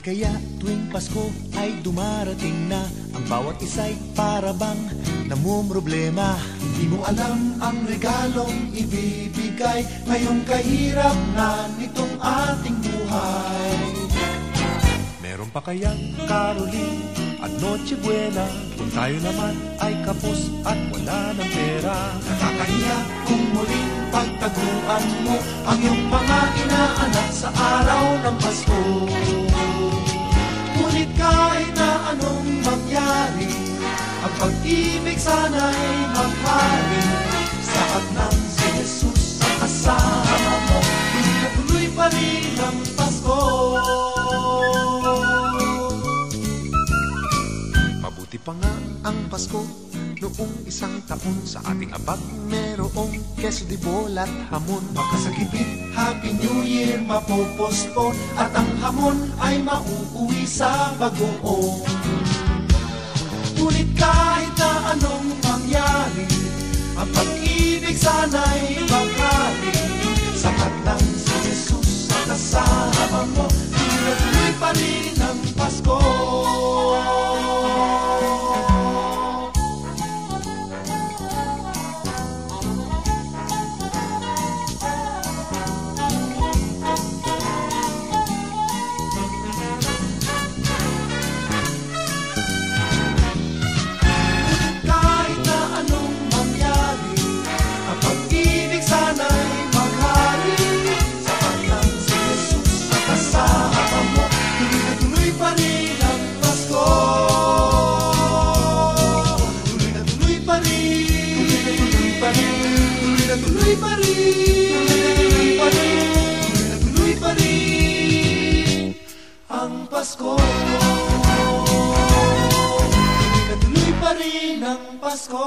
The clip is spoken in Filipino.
kaya tuwing Pasko ay dumarating na, ang bawat isa'y para bang namumroblema. Di mo alam ang regalong ibibigay ngayong kahirap na nitong ating buhay. Meron pa kayang Caroling at Noche Buena kung tayo naman ay kapos at wala ng pera? Nakakahiya kung muling pagtaguan mo ang iyong mga inaanak sa araw ng Pasko. Ngunit kahit na anong mangyari, ang pag-ibig sana'y maghari. Sapat ng si Jesus sa kasama mo, tuloy pa rin ang Pasko. Mabuti pa nga ang Pasko noong isang taon, sa ating abag merong queso de bola at hamon. Makasagipit, Happy New Year mapopospon, at ang hamon ay mauuwi sa bagoong. Ngunit kahit na anong mangyari, ang pag-ibig sana'y maghari. Sapat lang si Jesus sa kasama mo, tuloy pa rin ang Pasko. Tuloy pa rin ang Pasko. Tuloy pa rin ang Pasko.